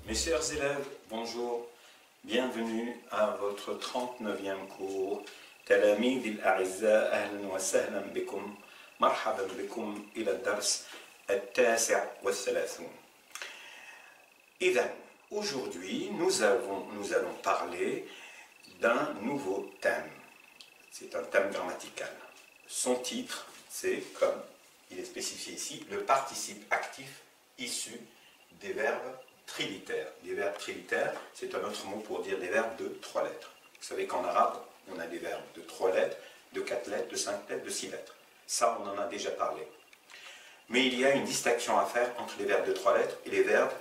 Mes chers élèves, bonjour, bienvenue à votre 39e cours. تلاميذ الأعزاء أهلا وسهلا بكم مرحبا بكم إلى الدرس التاسع والثلاثون. إذن, aujourd'hui nous allons parler d'un nouveau thème. C'est un thème grammatical. Son titre, c'est, comme il est spécifié ici, le participe actif issu des verbes trilitaires. Les verbes trilitaires, c'est un autre mot pour dire des verbes de 3 lettres. Vous savez qu'en arabe, on a des verbes de 3 lettres, de 4 lettres, de 5 lettres, de 6 lettres. Ça, on en a déjà parlé. Mais il y a une distinction à faire entre les verbes de 3 lettres et les verbes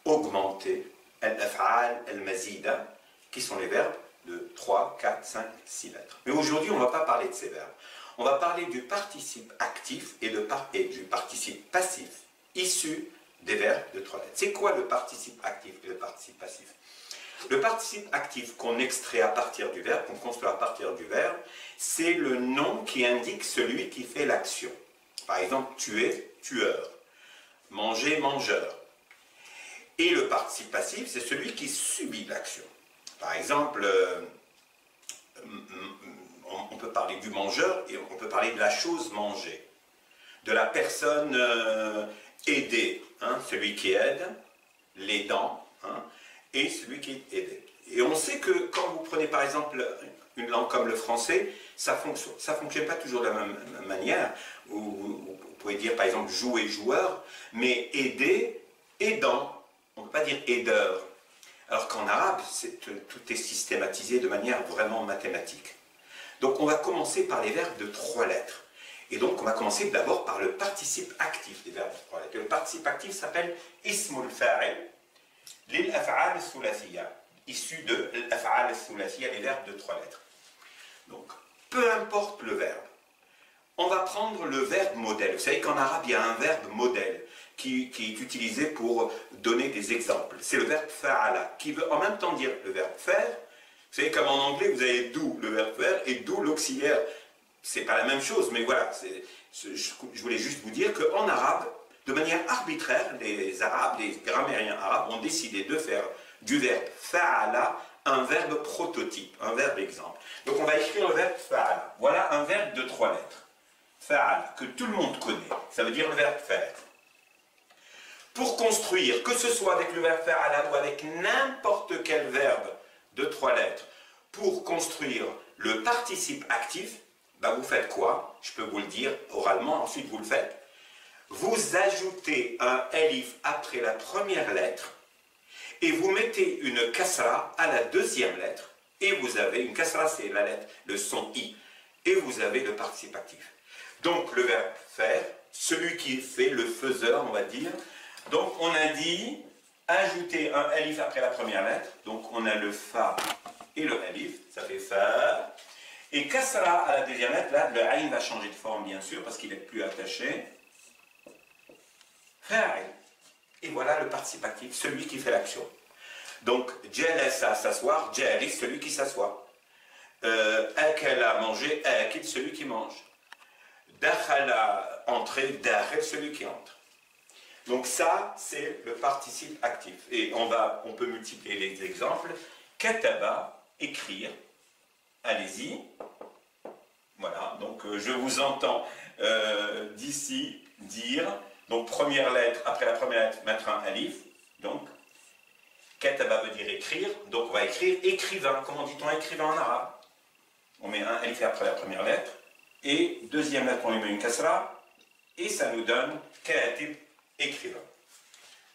augmentés, al-af'al, al-mazida, qui sont les verbes de 3, 4, 5, 6 lettres. Mais aujourd'hui, on ne va pas parler de ces verbes. On va parler du participe actif et du participe passif issu des verbes de 3 lettres. C'est quoi le participe actif et le participe passif? Le participe actif qu'on extrait à partir du verbe, qu'on construit à partir du verbe, c'est le nom qui indique celui qui fait l'action. Par exemple, tuer, tueur. Manger, mangeur. Et le participe passif, c'est celui qui subit l'action. Par exemple, on peut parler du mangeur et on peut parler de la chose mangée. De la personne aidée, hein, celui qui aide, l'aidant, hein, et celui qui est aidé. Et on sait que quand vous prenez par exemple une langue comme le français, ça fonctionne pas toujours de la même manière. Vous pouvez dire par exemple jouer, joueur, mais aider, aidant. On ne peut pas dire aideur. Alors qu'en arabe, tout est systématisé de manière vraiment mathématique. Donc on va commencer par les verbes de 3 lettres. Et donc on va commencer d'abord par le participe actif des verbes de 3 lettres. Et le participe actif s'appelle ismul fa'il lil af'al al-thulathiyya, issu de l'af'al al-thulathiyya, les verbes de 3 lettres. Donc peu importe le verbe, on va prendre le verbe modèle. Vous savez qu'en arabe il y a un verbe modèle qui est utilisé pour donner des exemples. C'est le verbe fa'ala, qui veut en même temps dire le verbe faire. Vous savez comme en anglais vous avez do, le verbe faire, et do, l'auxiliaire. C'est pas la même chose, mais voilà, je voulais juste vous dire qu'en arabe, de manière arbitraire, les Arabes, les grammairiens arabes ont décidé de faire du verbe fa'ala un verbe prototype, un verbe exemple. Donc on va écrire le verbe fa'ala. Voilà un verbe de 3 lettres. Fa'ala, que tout le monde connaît. Ça veut dire le verbe faire. Pour construire, que ce soit avec le verbe fa'ala ou avec n'importe quel verbe de 3 lettres, pour construire le participe actif, ben vous faites quoi? Je peux vous le dire oralement, ensuite vous le faites. Vous ajoutez un elif après la première lettre et vous mettez une kasra à la deuxième lettre et vous avez une kasra, c'est la lettre, le son i, et vous avez le participe actif. Donc le verbe faire, celui qui fait, le faiseur on va dire. Donc on a dit ajouter un elif après la première lettre, donc on a le fa et le elif, ça fait fa. Et kasra à la deuxième lettre, là, le aïn va changer de forme, bien sûr, parce qu'il est plus attaché. Fa'il. Et voilà le participe actif, celui qui fait l'action. Donc, jalasa, s'asseoir, jalis, celui qui s'assoit. Akala, manger, akil, celui qui mange. Dakhala, entrer, dakhil, celui qui entre. Donc ça, c'est le participe actif. Et on peut multiplier les exemples. Kataba, écrire. Allez-y. Voilà, donc je vous entends d'ici dire, donc première lettre, après la première lettre, mettre un alif, donc kataba veut dire écrire, donc on va écrire écrivain. Comment dit-on écrivain en arabe? On met un alif après la première lettre, et deuxième lettre on lui met une kasra, et ça nous donne katib, écrivain.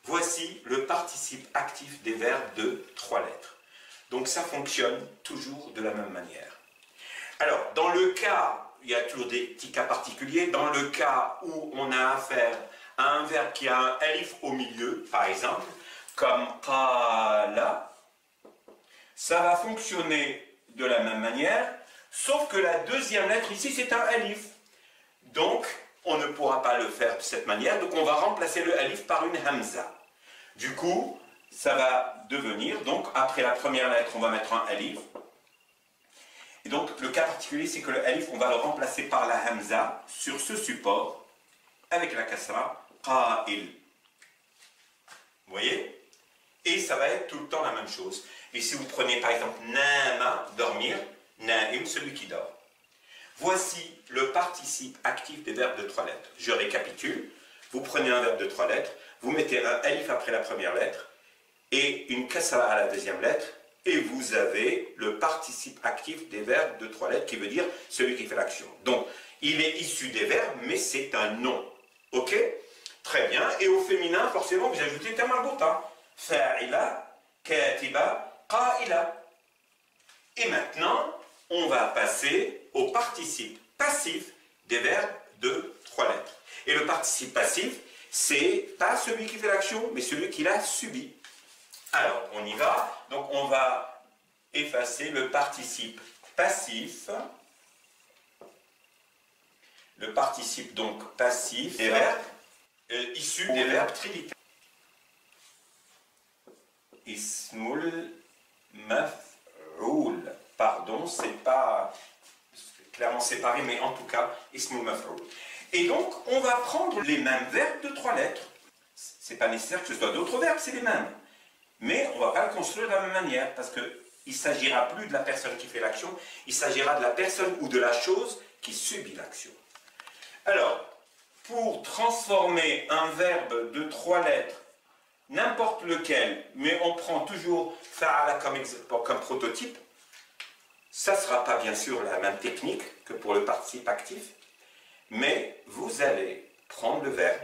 Voici le participe actif des verbes de 3 lettres. Donc ça fonctionne toujours de la même manière. Alors, dans le cas, il y a toujours des petits cas particuliers, dans le cas où on a affaire à un verbe qui a un alif au milieu, par exemple, comme qala, ça va fonctionner de la même manière, sauf que la deuxième lettre ici, c'est un alif. Donc, on ne pourra pas le faire de cette manière, donc on va remplacer le alif par une hamza. Du coup, ça va devenir, donc après la première lettre, on va mettre un alif. Et donc le cas particulier, c'est que le alif, on va le remplacer par la hamza sur ce support, avec la kasra, qa'il. Vous voyez? Et ça va être tout le temps la même chose. Et si vous prenez par exemple nama, dormir, naim, celui qui dort. Voici le participe actif des verbes de 3 lettres. Je récapitule. Vous prenez un verbe de 3 lettres, vous mettez un alif après la première lettre et une kasra à la deuxième lettre, et vous avez le participe actif des verbes de 3 lettres qui veut dire celui qui fait l'action. Donc, il est issu des verbes, mais c'est un nom. Ok? Très bien. Et au féminin, forcément, vous ajoutez ta marbouta. Fa'ila, katiba, qa'ila. Et maintenant, on va passer au participe passif des verbes de 3 lettres. Et le participe passif, c'est pas celui qui fait l'action, mais celui qui l'a subi. Alors, on y va. Donc, on va effacer le participe passif. Le participe, donc, passif des verbes issus des verbes trilitères. Ismul maf'oul. Pardon, c'est pas clairement séparé, mais en tout cas, ismul maf'oul. Et donc, on va prendre les mêmes verbes de 3 lettres. C'est pas nécessaire que ce soit d'autres verbes, c'est les mêmes. Mais on ne va pas le construire de la même manière, parce qu'il ne s'agira plus de la personne qui fait l'action, il s'agira de la personne ou de la chose qui subit l'action. Alors, pour transformer un verbe de 3 lettres, n'importe lequel, mais on prend toujours fa'ala comme prototype, ça ne sera pas bien sûr la même technique que pour le participe actif, mais vous allez prendre le verbe,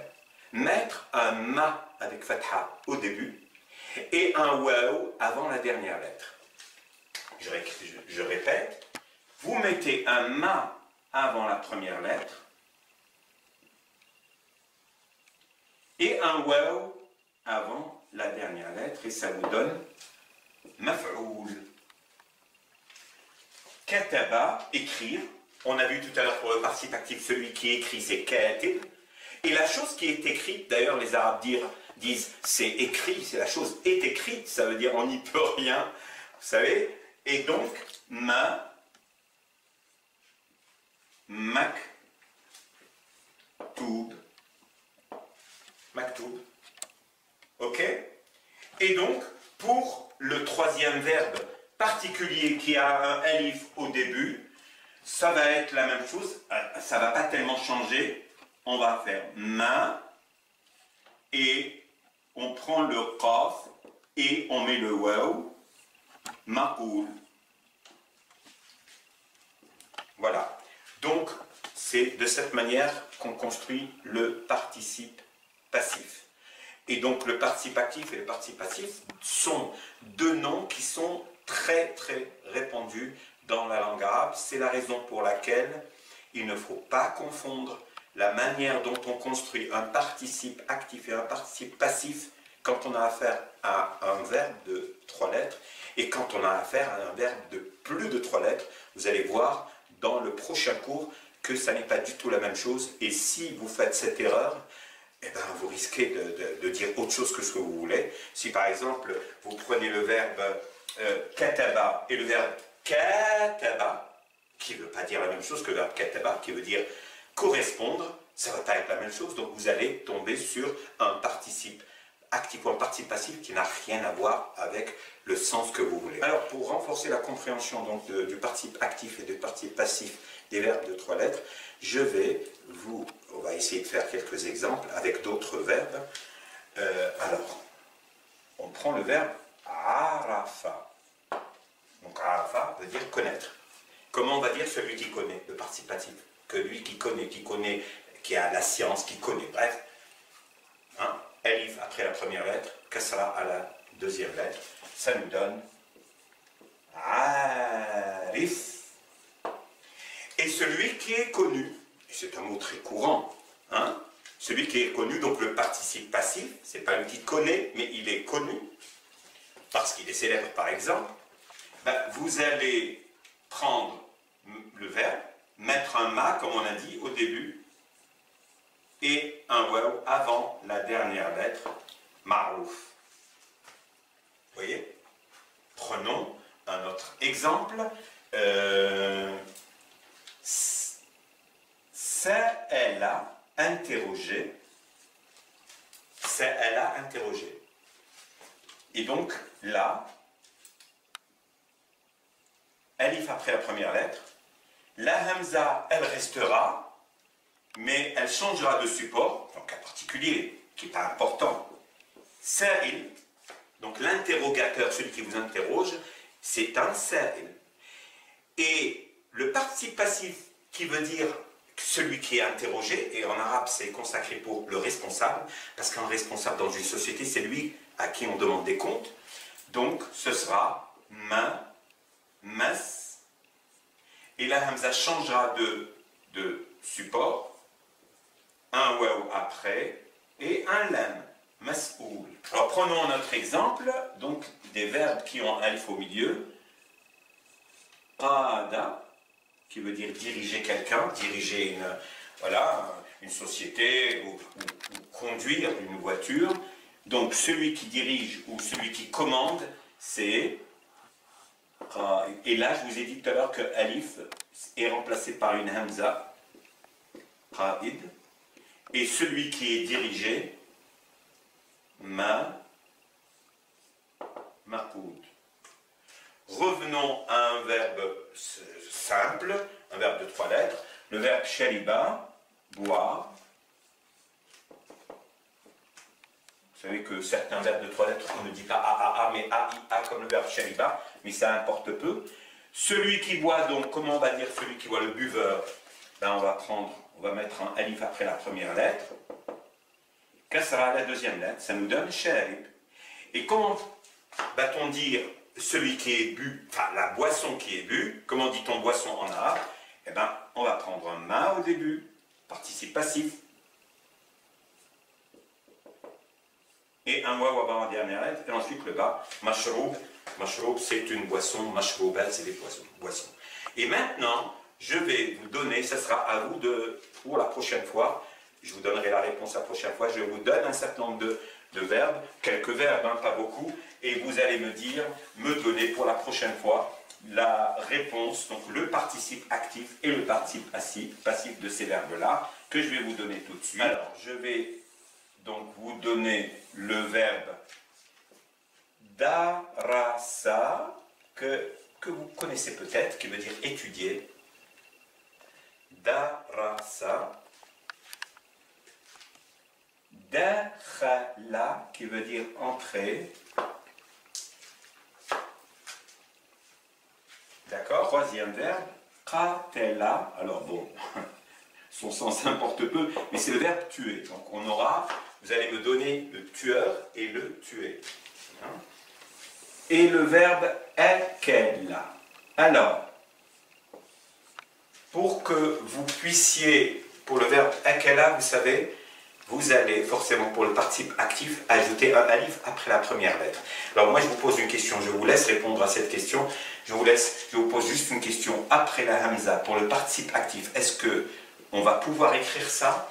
mettre un ma avec fatha au début et un waw avant la dernière lettre. Je répète, vous mettez un ma avant la première lettre et un waw avant la dernière lettre, et ça vous donne maf'oul. Kataba, écrire. On a vu tout à l'heure pour le participe actif, celui qui écrit, c'est katib. Et la chose qui est écrite, d'ailleurs les Arabes disent c'est écrit, c'est la chose est écrite, ça veut dire on n'y peut rien, vous savez. Et donc, maktoub. Maktoub. Ok? Et donc, pour le troisième verbe particulier qui a un alif au début, ça va être la même chose, ça ne va pas tellement changer. On va faire ma et on prend le qaf et on met le waw, maqoul. Voilà. Donc, c'est de cette manière qu'on construit le participe passif. Et donc, le participe actif et le participe passif sont deux noms qui sont très très répandus dans la langue arabe. C'est la raison pour laquelle il ne faut pas confondre la manière dont on construit un participe actif et un participe passif quand on a affaire à un verbe de 3 lettres et quand on a affaire à un verbe de plus de 3 lettres. Vous allez voir dans le prochain cours que ça n'est pas du tout la même chose, et si vous faites cette erreur, eh ben, vous risquez de dire autre chose que ce que vous voulez. Si par exemple vous prenez le verbe kataba et le verbe kataba, qui ne veut pas dire la même chose que le verbe kataba, qui veut dire correspondre, ça ne va pas être la même chose, donc vous allez tomber sur un participe actif ou un participe passif qui n'a rien à voir avec le sens que vous voulez. Alors, pour renforcer la compréhension donc, du participe actif et du participe passif des verbes de 3 lettres, on va essayer de faire quelques exemples avec d'autres verbes. Alors, on prend le verbe arafa. Donc, arafa veut dire connaître. Comment on va dire celui qui connaît, le participe passif? Que lui qui connaît, qui a la science, qui connaît, bref. Hein? Alif après la première lettre, kasra à la deuxième lettre, ça nous donne arif. Et celui qui est connu, c'est un mot très courant, hein? Celui qui est connu, donc le participe passif, c'est pas lui qui connaît, mais il est connu, parce qu'il est célèbre par exemple, ben, vous allez prendre le verbe, mettre un ma, comme on a dit au début, et un waw avant la dernière lettre, ma'rouf. Vous voyez? Prenons un autre exemple. Sa'ala, interrogé. Sa'ala, interrogé. Et donc là, alif après la première lettre, la hamza, elle restera, mais elle changera de support, donc un particulier, qui n'est pas important. Sa'il, donc l'interrogateur, celui qui vous interroge, c'est un sa'il. Et le participe passif, qui veut dire celui qui est interrogé, et en arabe c'est consacré pour le responsable, parce qu'un responsable dans une société, c'est lui à qui on demande des comptes. Donc ce sera ma, mas, et la hamza changera de support, un waw après, et un lam, mas'oul. Alors prenons notre exemple, donc des verbes qui ont un alif au milieu. Qada, qui veut dire diriger quelqu'un, diriger une société ou conduire une voiture. Donc celui qui dirige ou celui qui commande, c'est Qaid. Et là, je vous ai dit tout à l'heure que alif est remplacé par une hamza, Qaid. Et celui qui est dirigé, maqoud. Revenons à un verbe simple, un verbe de 3 lettres, le verbe shariba, boire. Vous savez que certains verbes de 3 lettres, on ne dit pas a, mais a, comme le verbe shariba, mais ça importe peu. Celui qui boit, donc, comment on va dire celui qui boit, le buveur? Ben, on va mettre un alif après la première lettre. Kasra la deuxième lettre, ça nous donne sharib. Et comment va-t-on dire celui qui est bu, enfin la boisson qui est bu, comment dit-on boisson en arabe? Eh bien, on va prendre un ma au début, participe passif, et un waw en dernière lettre, et ensuite le bas, mashroub. Mashroub, c'est une boisson, mashroubat, c'est des boissons. Et maintenant, je vais vous donner, ça sera à vous pour la prochaine fois, je vous donnerai la réponse la prochaine fois, je vous donne un certain nombre de verbes, quelques verbes, hein, pas beaucoup, et vous allez me donner pour la prochaine fois la réponse, donc le participe actif et le participe passif de ces verbes-là, que je vais vous donner tout de suite. Alors, je vais donc vous donner le verbe darasa, que vous connaissez peut-être, qui veut dire étudier. Darasa. Dakhala, qui veut dire entrer. D'accord, troisième verbe, qatala. Alors bon, son sens importe peu, mais c'est le verbe tuer. Donc on aura, vous allez me donner le tueur et le tuer. Hein? Et le verbe akela. Alors, pour que vous puissiez, pour le verbe akela, vous savez, vous allez forcément pour le participe actif ajouter un alif après la première lettre. Alors moi je vous pose une question, je vous laisse répondre à cette question. Je vous pose juste une question après la hamza pour le participe actif. Est-ce que on va pouvoir écrire ça?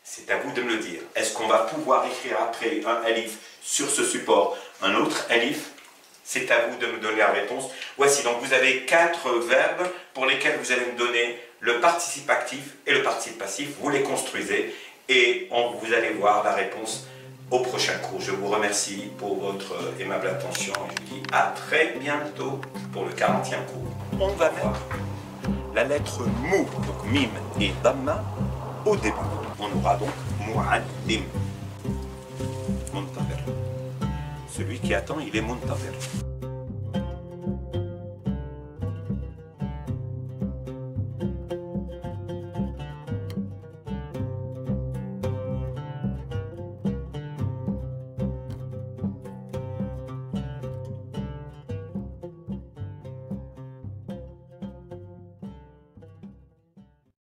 C'est à vous de me le dire. Est-ce qu'on va pouvoir écrire après un alif sur ce support un autre alif? C'est à vous de me donner la réponse. Voici, donc vous avez 4 verbes pour lesquels vous allez me donner le participe actif et le participe passif. Vous les construisez et vous allez voir la réponse au prochain cours. Je vous remercie pour votre aimable attention et je vous dis à très bientôt pour le 40e cours. On va mettre la lettre mou, donc mim et damma, au début. On aura donc mu'allim. Muntadir. Celui qui attend, il est muntadir.